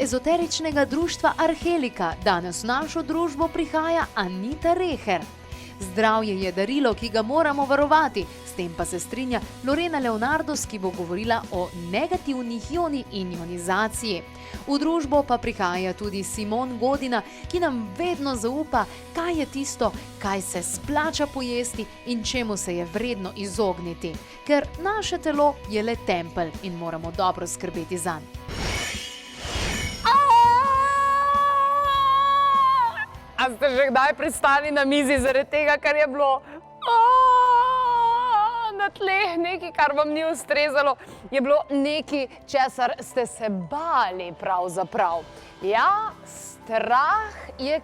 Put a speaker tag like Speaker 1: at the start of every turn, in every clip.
Speaker 1: ezoteričnega društva Arhelika danes v našo družbo prihaja Anita Reher. Zdravje je darilo, ki ga moramo varovati, s tem pa se strinja Lorena Leonardos, ki bo govorila o negativnih ionih in ionizaciji. V družbo pa prihaja tudi Simon Godina, ki nam vedno zaupa, kaj je tisto, kaj se splača pojesti in čemu se je vredno izogniti. Ker naše telo je le tempelj in moramo dobro skrbeti zanj.
Speaker 2: A ste že kdaj pristali na mizi zaradi tega, ker je bilo na tleh nekaj, kar vam ni ustrezalo? Je bilo nekaj, česar ste se bali pravzaprav. Ja, strah je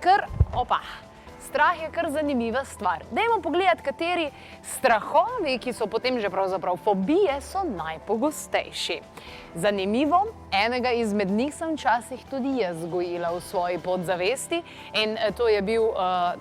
Speaker 2: kar zanimiva stvar. Dajmo pogledati, kateri strahovi, ki so potem že pravzaprav fobije, so najpogostejši. Zanimivo, enega izmed njih sem včasih tudi jaz gojila v svoji podzavesti in to je bil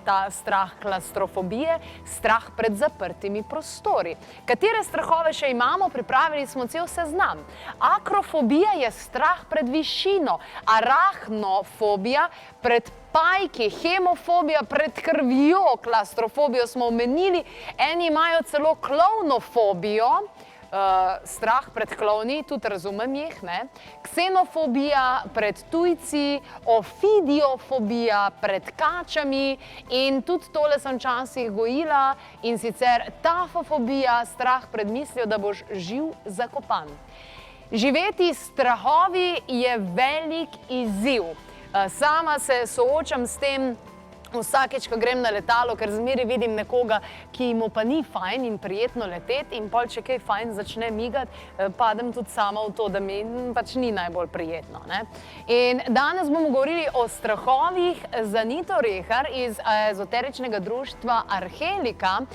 Speaker 2: ta strah klaustrofobije, strah pred zaprtimi prostori. Katere strahove še imamo? Pripravili smo cel seznam. Akrofobija je strah pred višino, arachnofobija pred pajki, hemofobija pred krvjo, klaustrofobijo smo omenili, eni imajo celo klovnofobijo, strah pred klovni, tudi razumem jih, ne? Ksenofobija pred tujci, ofidiofobija pred kačami in tudi tole sem včasih gojila in sicer tafofobija, strah pred mislijo, da boš živ zakopan. Živeti s strahovi je velik izziv. Sama se soočam s tem vsakeč, ko grem na letalo, ker zmeraj vidim nekoga, ki mu pa ni fajn in prijetno leteti in pol, če kaj fajn začne migati, padem tudi sama v to, da mi pač ni najbolj prijetno, ne? In danes bomo govorili o strahovih z Anito Reher iz ezoteričnega društva Arhelika,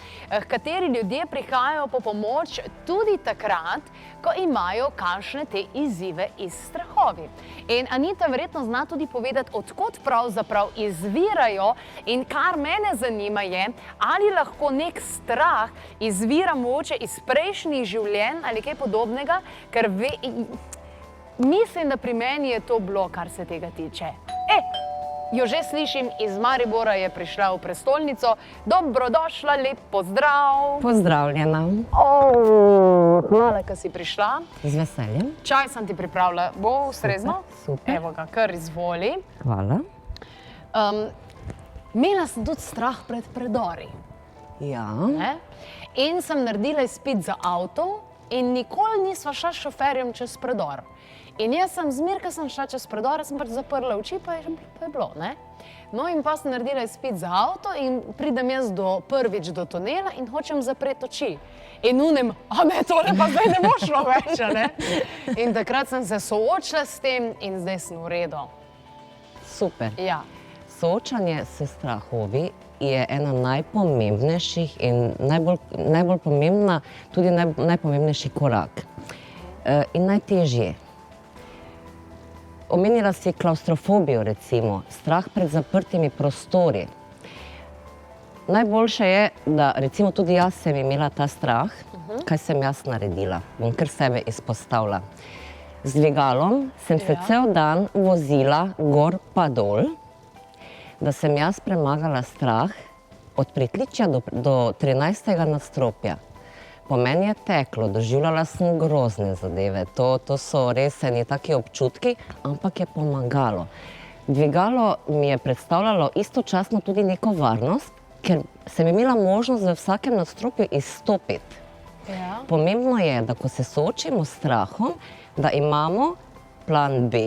Speaker 2: kateri ljudje prihajajo po pomoč tudi takrat, ko imajo kakšne te izzive iz strahovi. In Anita verjetno zna tudi povedati, odkot pravzaprav izvirajo. In kar mene zanima je, ali lahko nek strah izvira mogoče iz prejšnjih življenj ali kaj podobnega, ker mislim, da pri meni je to bilo, kar se tega tiče. Jo že slišim, iz Maribora je prišla v prestolnico. Dobrodošla, lep pozdrav.
Speaker 3: Pozdravljena.
Speaker 2: Hvala, ko si prišla.
Speaker 3: Z veseljem.
Speaker 2: Čaj sem ti pripravila. Bo ustrezno?
Speaker 3: Super.
Speaker 2: Evo ga, kar izvoli.
Speaker 3: Hvala.
Speaker 2: Imela sem tudi strah pred predori.
Speaker 3: Ja.
Speaker 2: In sem naredila izpit za avto in nikoli nisva šla s šoferjem čez predor. In jaz sem zmer, ko sem šla čez predor, sem pač zaprla oči, pa je bilo, ne? No in pa sem naredila izpit za avto in pridem jaz prvič do tunela in hočem zapreti oči. In unem, tole pa zdaj ne bo šlo več, ne? In takrat sem se soočila s tem in zdaj sem v redu.
Speaker 3: Super.
Speaker 2: Ja.
Speaker 3: Soočanje s strahovi je ena najpomembnejših in najbolj pomembna, tudi najpomembnejši korak. In najtežje. Omenila si klaustrofobijo, recimo, strah pred zaprtimi prostori. Najboljše je, da recimo tudi jaz sem imela ta strah, kaj sem jaz naredila, bom kar sebe izpostavila. Z dvigalom sem se cel dan vozila gor pa dol, da sem jaz premagala strah od pritličja do 13. nadstropja. Po meni je teklo, doživljala sem grozne zadeve, to so res eni taki občutki, ampak je pomagalo. Dvigalo mi je predstavljalo istočasno tudi neko varnost, ker sem imela možnost v vsakem nadstropju izstopiti. Pomembno je, da ko se soočimo s strahom, da imamo plan B,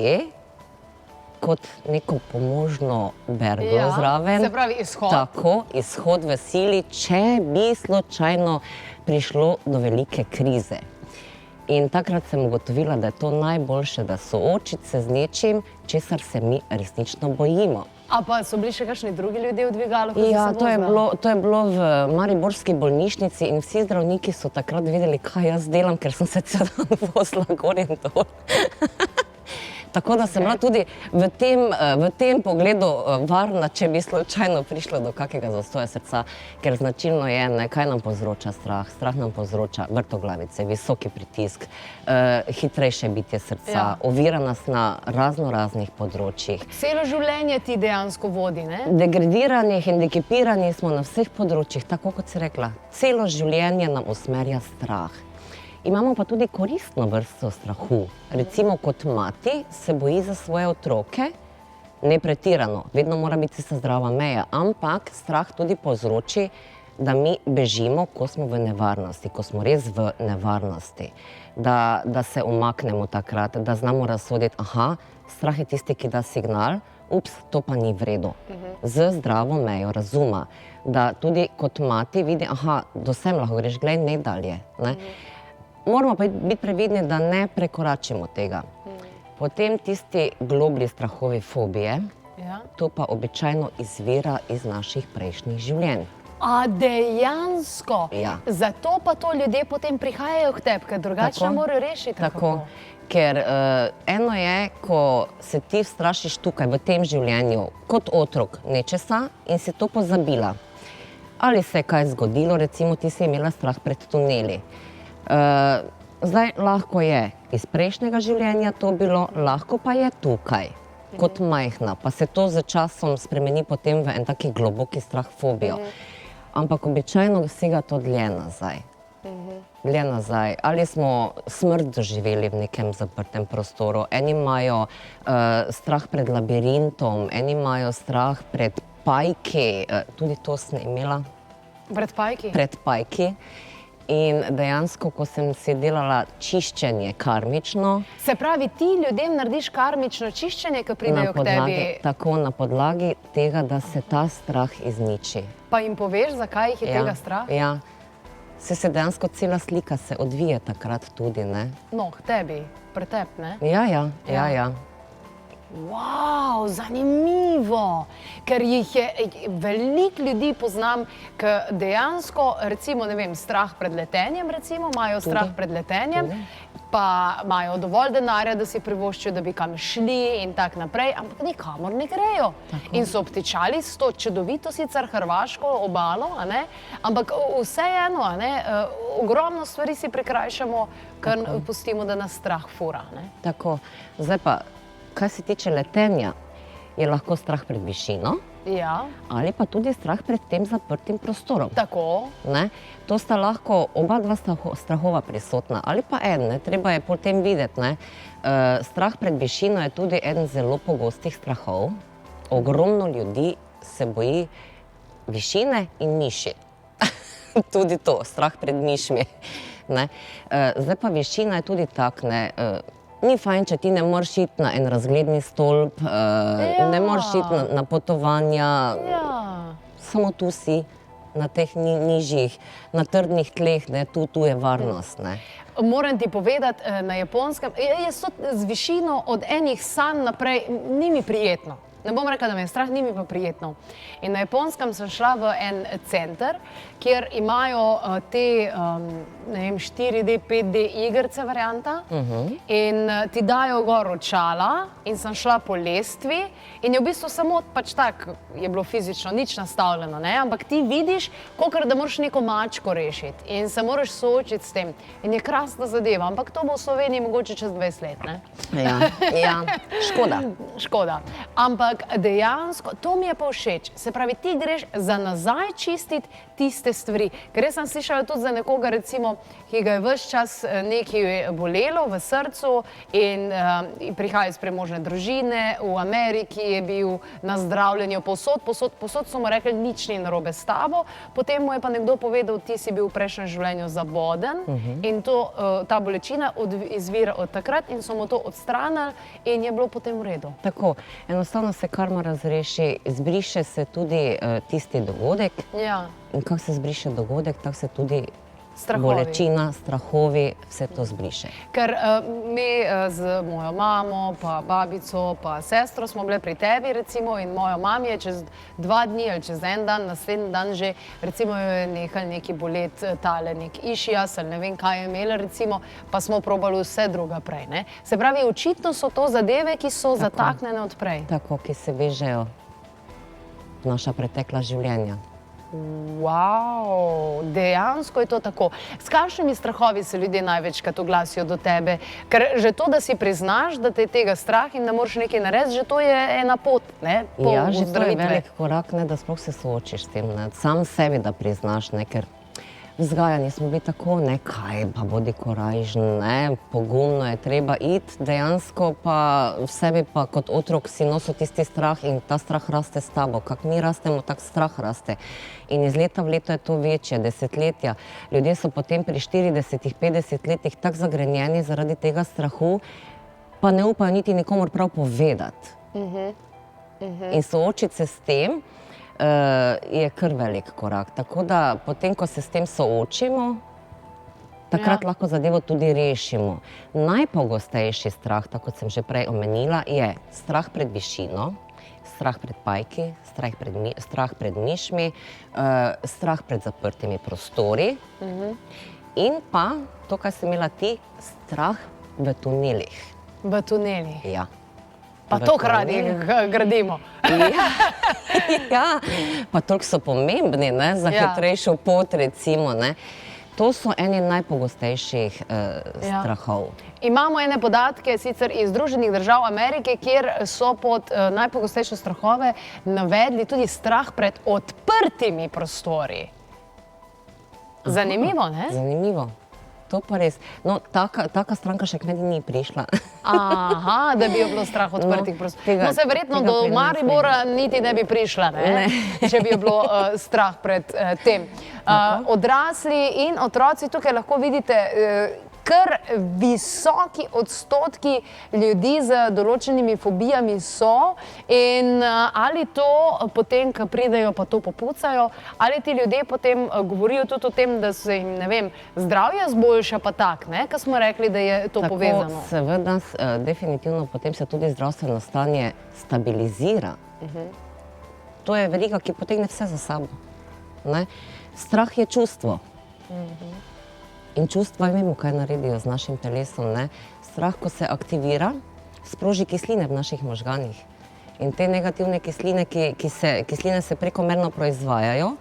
Speaker 3: kot neko pomožno berglo zraven.
Speaker 2: Se pravi izhod.
Speaker 3: Tako, izhod v sili, če bi slučajno prišlo do velike krize. In takrat sem ugotovila, da je to najboljše, da soočiti se z nečim, česar se mi resnično bojimo.
Speaker 2: A pa so bili še kakšni drugi ljudje v dvigalu, ko si se
Speaker 3: Ja,
Speaker 2: vozila?
Speaker 3: to je bilo v mariborski bolnišnici in vsi zdravniki so takrat vedeli, kaj jaz delam, ker sem se cel dan vozila gor in dol. Tako da sem bila tudi v tem pogledu varna, če bi slučajno prišlo do kakega zastoja srca, ker značilno je, ne, kaj nam povzroča strah. Strah nam povzroča vrtoglavice, visoki pritisk, hitrejše bitje srca, ovira nas na raznih področjih.
Speaker 2: Celo življenje ti dejansko vodi, ne?
Speaker 3: Degradirani, hendikepirani smo na vseh področjih, tako kot si rekla. Celo življenje nam usmerja strah. Imamo pa tudi koristno vrsto strahu. Recimo kot mati se boji za svoje otroke, ne pretirano, vedno mora biti tista zdrava meja, ampak strah tudi povzroči, da mi bežimo, ko smo v nevarnosti, ko smo res v nevarnosti. Da se umaknemo takrat, da znamo razsoditi, aha, strah je tisti, ki da signal, ups, to pa ni v redu. Z zdravo mejo razuma, da tudi kot mati vidi, aha, do sem lahko greš, glej, ne dalje. Ne? Moramo pa biti previdni, da ne prekoračimo tega. Potem tisti globlji strahovi, fobije, to pa običajno izvira iz naših prejšnjih življenj.
Speaker 2: A dejansko?
Speaker 3: Ja.
Speaker 2: Zato pa to ljudje potem prihajajo k tebi, ker drugače ne morejo rešiti.
Speaker 3: Tako. Ker eno je, ko se ti strašiš tukaj, v tem življenju, kot otrok nečesa in si to pozabila. Ali se je kaj zgodilo, recimo ti si imela strah pred tuneli. Zdaj, lahko je iz prejšnjega življenja to bilo, lahko pa je tukaj, kot majhna, pa se to z časom spremeni potem v en taki globoki strah, fobijo. Ampak običajno sega to dlje nazaj. Dlje nazaj. Ali smo smrt doživeli v nekem zaprtem prostoru, eni imajo strah pred labirintom, eni imajo strah pred pajki, tudi to sem imela.
Speaker 2: Pred pajki?
Speaker 3: Pred pajki. In dejansko, ko sem si delala čiščenje karmično...
Speaker 2: Se pravi, ti ljudem narediš karmično čiščenje, ko pridejo k tebi?
Speaker 3: Tako, na podlagi tega, da se ta strah izniči.
Speaker 2: Pa jim poveš, zakaj jih je tega strah?
Speaker 3: Ja. Se dejansko cela slika se odvije takrat tudi, ne?
Speaker 2: No, k tebi, pri tebi, ne?
Speaker 3: Ja.
Speaker 2: Wow, zanimivo, ker jih je veliko ljudi poznam, ki dejansko, recimo, ne vem, strah pred letenjem, recimo, imajo strah pred letenjem, pa imajo dovolj denarja, da si privoščijo, da bi kam šli in tak naprej, ampak nikamor ne grejo. In so obtičali s to čudovito sicer hrvaško obalo, a ne, ampak vseeno, a ne, ogromno stvari si prikrajšamo, ker pustimo, da nas strah fura, ne.
Speaker 3: Tako, zdaj pa, kaj se tiče letenja, je lahko strah pred višino, ali pa tudi strah pred tem zaprtim prostorom.
Speaker 2: Tako.
Speaker 3: To sta lahko oba dva strahova prisotna, ali pa en, treba je potem videti. Strah pred višino je tudi eden zelo pogostih strahov. Ogromno ljudi se boji višine in miši. Tudi to, strah pred mišmi. Zdaj pa višina je tudi tak, ni fajn, če ti ne moreš iti na en razgledni stolp, ne moreš iti na potovanja, samo tu si, na teh nižjih, na trdnih tleh, tu je varnost.
Speaker 2: Moram ti povedati, na Japonskem, jaz z višino od enih sanj naprej ni mi prijetno. Ne bom rekla, da me je strah, ni mi pa prijetno. In na Japonskem sem šla v en center, kjer imajo te, ne vem, 4D, 5D igrce varianta in ti dajo gor očala in sem šla po lestvi in je v bistvu samo pač tak, je bilo fizično nič nastavljeno, ne, ampak ti vidiš, kolikor da moraš neko mačko rešiti in se moraš soočiti s tem. In je krasna zadeva, ampak to bo v Sloveniji mogoče čez 20 let, ne?
Speaker 3: Ja, škoda.
Speaker 2: Škoda. Ampak dejansko, to mi je pa všeč. Se pravi, ti greš za nazaj čistiti tiste stvari. Ker jaz sem slišala tudi za nekoga, recimo, ki ga je ves čas nekaj bolelo v srcu in prihaja iz premožne družine, v Ameriki je bil na zdravljenju posod so mu rekli, nič ni narobe s tabo, potem mu je pa nekdo povedal, ti si bil v prejšnjem življenju zaboden in ta bolečina izvira od takrat in so mu to odstranili in je bilo potem v redu.
Speaker 3: Tako, enostavno se karma razreši, zbriše se tudi tisti dogodek. In kako se zbriše dogodek, tako se tudi
Speaker 2: Strahovi.
Speaker 3: bolečina, strahovi, vse to zbriše.
Speaker 2: Ker mi z mojo mamo, pa babico, pa sestro smo bile pri tebi, recimo, in mojo mami je čez 2 dni ali čez en dan, naslednji dan že, recimo, jo je nehal neki bolet tale, nek išias ali ne vem, kaj je imela, recimo, pa smo probali vse druga prej, ne? Se pravi, očitno so to zadeve, ki so zataknjene od prej.
Speaker 3: Tako, ki se vežejo v naša pretekla življenja.
Speaker 2: Wow, dejansko je to tako. S kakšnimi strahovi se ljudje največkrat oglasijo do tebe? Ker že to, da si priznaš, da te je tega strah in da moraš nekaj narediti, že to je ena pot, ne?
Speaker 3: Ja, že to je velik korak, ne, da sploh se soočiš s tem, ne? Sam sebi, da priznaš, ne, ker vzgajani smo bili tako, ne, kaj pa bodi korajžen, ne, pogumno je treba iti, dejansko pa v sebi pa kot otrok si nosil tisti strah in ta strah raste s tabo. Kak mi rastemo, tak strah raste. In iz leta v leto je to večje, desetletja. Ljudje so potem pri 40-50 letih tako zagrenjeni zaradi tega strahu, pa ne upajo niti nikomur prav povedati. In soočiti se s tem, je kar velik korak. Tako da potem, ko se s tem soočimo, takrat lahko zadevo tudi rešimo. Najpogostejši strah, tako kot sem že prej omenila, je strah pred višino, strah pred pajki, strah pred mišmi, strah pred zaprtimi prostori in pa, to, kar si imela ti, strah v tunelih.
Speaker 2: V tunelih.
Speaker 3: Ja.
Speaker 2: Pa to radi gradimo.
Speaker 3: Ja, pa toliko so pomembni, ne, za hitrejšo pot, recimo, ne. To so eni najpogostejših strahov.
Speaker 2: Imamo ene podatke sicer iz Združenih držav Amerike, kjer so pod najpogostejše strahove navedli tudi strah pred odprtimi prostori. Zanimivo, ne?
Speaker 3: Zanimivo. To pa res. No, taka stranka še k meni ni prišla.
Speaker 2: Aha, da bi jo bilo strah odprtih prostorov. No, se verjetno do Maribora niti ne bi prišla, ne? Če bi jo bilo strah pred tem. Odrasli in otroci, tukaj lahko vidite kar visoki odstotki ljudi z določenimi fobijami so in ali to potem, ko pridejo, pa to popucajo, ali ti ljudje potem govorijo tudi o tem, da se jim, ne vem, zdravje zboljša pa tak, ne, ko smo rekli, da je to povezano.
Speaker 3: Tako, seveda, definitivno potem se tudi zdravstveno stanje stabilizira. To je veriga, ki potegne vse za sabo. Strah je čustvo. In čustva vemo, kaj naredijo z našim telesom, ne. Strah, ko se aktivira, sproži kisline v naših možganih. In te negativne kisline, kisline se prekomerno proizvajajo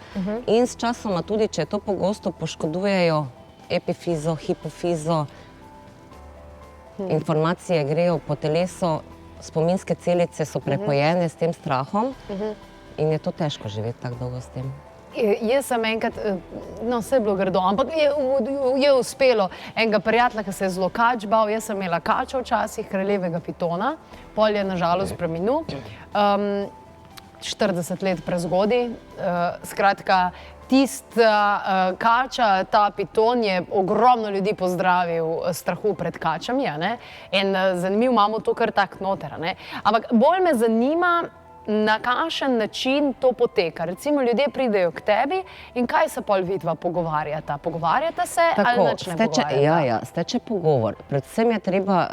Speaker 3: in s časoma tudi, če je to pogosto, poškodujejo epifizo, hipofizo, informacije grejo po telesu, spominske celice so prepojene s tem strahom in je to težko živeti tako dolgo s tem.
Speaker 2: Jaz sem enkrat, no, vse je bilo grdo, ampak je uspelo enega prijatelja, ki se je zelo kač bal. Jaz sem imela kača včasih, kraljevega pitona, pol je nažalost preminul. 40 let prezgodaj. Skratka, tista kača, ta piton je ogromno ljudi pozdravil strahu pred kačami, in zanimivo, imamo to kar tak noter, ampak bolj me zanima, na kakšen način to poteka. Recimo, ljudje pridejo k tebi in kaj se pol vidva pogovarjata? Pogovarjata se ali nič ne pogovarjata?
Speaker 3: Ja, steče pogovor. Predvsem je treba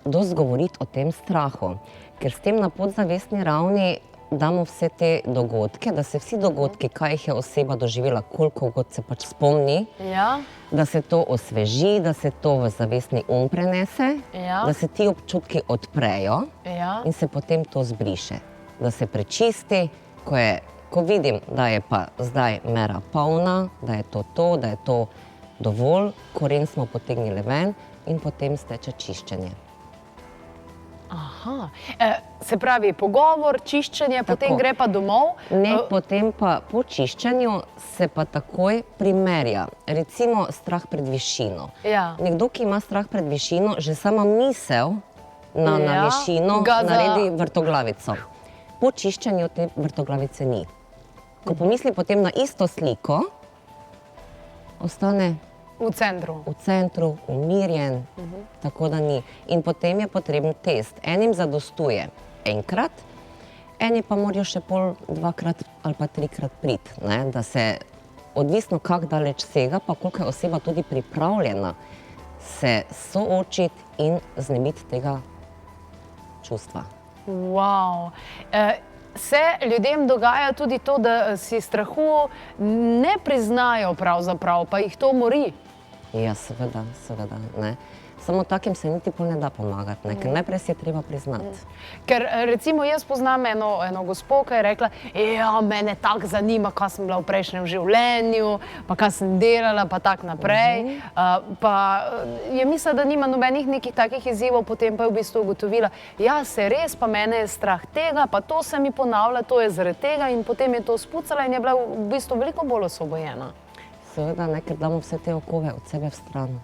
Speaker 3: dosti govoriti o tem strahu, ker s tem na podzavestni ravni damo vse te dogodke, da se vsi dogodki, kaj jih je oseba doživela, koliko god se pač spomni, da se to osveži, da se to v zavestni prenese, da se ti občutki odprejo in se potem to zbriše. Da se prečisti, ko vidim, da je pa zdaj mera polna, da je to, da je to dovolj, koren smo potegnili ven in potem steče čiščenje.
Speaker 2: Aha, se pravi pogovor, čiščenje, potem gre pa domov?
Speaker 3: Ne, potem pa po čiščenju se pa takoj primerja. Recimo strah pred višino. Nekdo, ki ima strah pred višino, že sama misel na višino naredi vrtoglavico. Po čiščenju te vrtoglavice ni. Ko pomisli potem na isto sliko, ostane
Speaker 2: v centru,
Speaker 3: umirjen, tako da ni. In potem je potreben test. Enim zadostuje enkrat, eni pa morajo še pol, 2-krat ali pa 3-krat priti, da se odvisno, kako daleč sega, pa koliko je oseba tudi pripravljena se soočiti in znebiti tega čustva.
Speaker 2: Wow. Se ljudem dogaja tudi to, da si strahu ne priznajo pravzaprav, pa jih to mori?
Speaker 3: Ja, seveda, ne. Samo takim se niti pol ne da pomagati, ne, ker najprej si je treba priznati.
Speaker 2: Ker recimo jaz poznam eno gospo, ki je rekla, mene tako zanima, kaj sem bila v prejšnjem življenju, pa kaj sem delala, pa tako naprej. Pa je mislila, da nima nobenih nekih takih izzivov, potem pa je v bistvu ugotovila, ja, se res, pa mene je strah tega, pa to se mi ponavlja, to je zaradi tega in potem je to spucala in je bila v bistvu veliko bolj osvobojena.
Speaker 3: Seveda, ne, ker damo vse te okove od sebe v stran.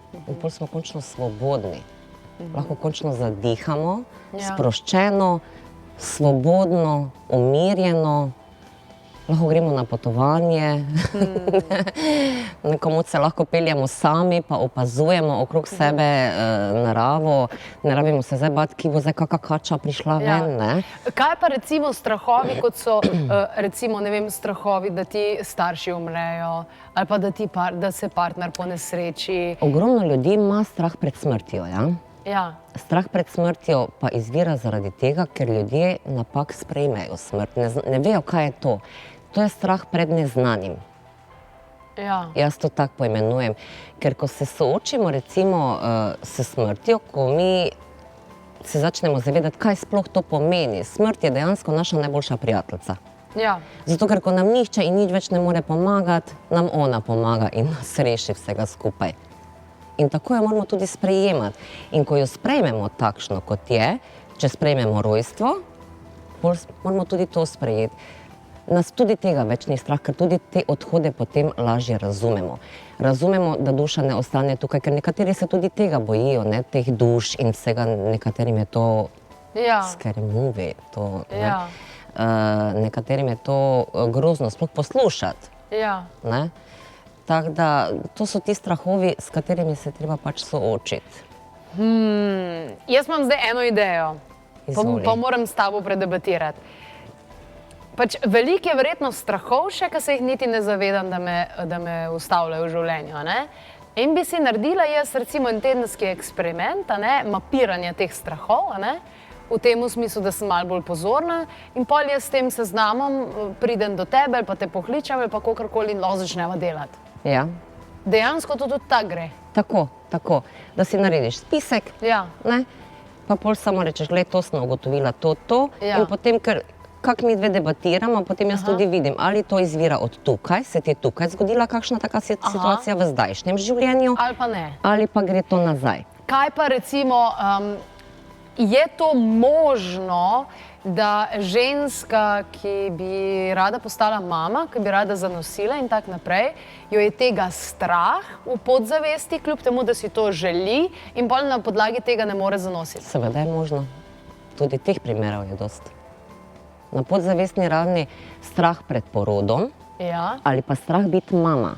Speaker 3: In potem smo končno svobodni. Lahko končno zadihamo, sproščeno, svobodno, umirjeno. Lahko gremo na potovanje, nekomu se lahko peljemo sami, pa opazujemo okrog sebe naravo. Ne rabimo se zdaj bati, ki bo zdaj kakšna kača prišla ven, ne?
Speaker 2: Kaj pa recimo strahovi, kot so recimo, ne vem, strahovi, da ti starši umrejo, ali pa da se partner ponesreči?
Speaker 3: Ogromno ljudi ima strah pred smrtjo, ja?
Speaker 2: Ja.
Speaker 3: Strah pred smrtjo pa izvira zaradi tega, ker ljudje napak sprejmejo smrt. Ne vejo, kaj je to. To je strah pred neznanim.
Speaker 2: Ja.
Speaker 3: Jaz to tako poimenujem. Ker ko se soočimo recimo s smrtjo, ko mi se začnemo zavedati, kaj sploh to pomeni. Smrt je dejansko naša najboljša prijateljica.
Speaker 2: Ja.
Speaker 3: Zato, ker ko nam nihče in nič več ne more pomagati, nam ona pomaga in nas reši vsega skupaj. In tako jo moramo tudi sprejemati. In ko jo sprejmemo takšno, kot je, če sprejmemo rojstvo, moramo tudi to sprejeti. Nas tudi tega več ni strah, ker tudi te odhode potem lažje razumemo. Razumemo, da duša ne ostane tukaj, ker nekateri se tudi tega bojijo, ne, teh duš in vsega, nekaterim je to scary movie, nekaterim je to grozno sploh poslušati. Ne? Tako da, to so ti strahovi, s katerimi se treba pač soočiti.
Speaker 2: Jaz imam zdaj eno idejo, pa moram s tabo predebatirati. Pač veliko je verjetno strahov še, ki se jih niti ne zavedam, da me ustavljajo v življenju, ne? In bi si naredila jaz recimo en tedenski eksperiment, mapiranja teh strahov, v tem smislu, da sem malo bolj pozorna in pol jaz s tem seznamom pridem do tebe ali pa te pokličem ali pa kakorkoli in lahko začneva delati.
Speaker 3: Ja.
Speaker 2: Dejansko to tudi tako gre.
Speaker 3: Tako, da si narediš spisek, ne? Pa pol samo rečeš, gled, to sem ugotovila, to, in potem, ker kako mi dve debatiramo, potem jaz tudi vidim, ali to izvira od tukaj, se ti je tukaj zgodila kakšna taka situacija v zdajšnjem življenju,
Speaker 2: ali pa ne.
Speaker 3: Ali pa gre to nazaj.
Speaker 2: Kaj pa recimo, je to možno, da ženska, ki bi rada postala mama, ki bi rada zanosila in tako naprej, jo je tega strah v podzavesti, kljub temu, da si to želi in pol na podlagi tega ne more zanositi?
Speaker 3: Seveda je možno. Tudi teh primerov je dosti. Na podzavestni ravni strah pred porodom ali pa strah biti mama.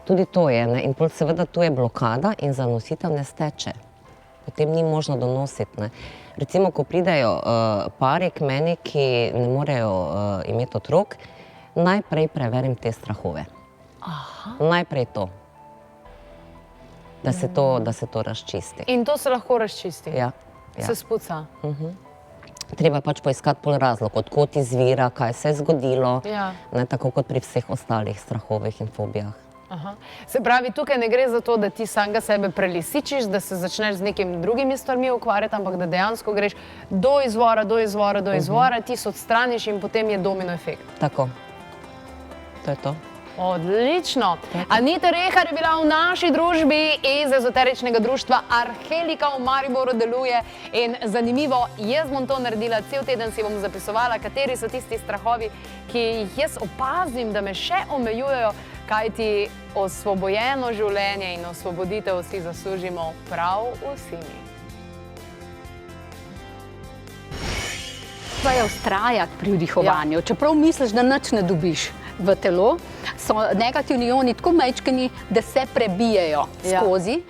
Speaker 3: Tudi to je, ne? In pol seveda tu je blokada in zanositev ne steče. Potem ni možno donositi, ne? Recimo, ko pridejo pari k meni, ki ne morejo imeti otrok, najprej preverim te strahove. Najprej to. Da se to razčisti.
Speaker 2: In to se lahko razčisti?
Speaker 3: Ja.
Speaker 2: Se spuca?
Speaker 3: Treba pač poiskati pol razlog, odkot izvira, kaj se je zgodilo, ne, tako kot pri vseh ostalih strahovih in fobijah.
Speaker 2: Se pravi, tukaj ne gre za to, da ti samega sebe prelisičiš, da se začneš z nekimi drugimi stvarmi ukvarjati, ampak da dejansko greš do izvora, ti se odstraniš in potem je domino efekt.
Speaker 3: Tako. To je to.
Speaker 2: Odlično. Anita Rehar je bila v naši družbi iz ezoteričnega društva Arhelika v Mariboru deluje in zanimivo, jaz bom to naredila, cel teden si bom zapisovala, kateri so tisti strahovi, ki jih jaz opazim, da me še omejujejo, kajti osvobojeno življenje in osvoboditev si zaslužimo prav vsi mi.
Speaker 4: Treba je vztrajati pri vdihovanju, čeprav misliš, da nič ne dobiš v telo, so negativni ioni tako majčkeni, da se prebijejo skozi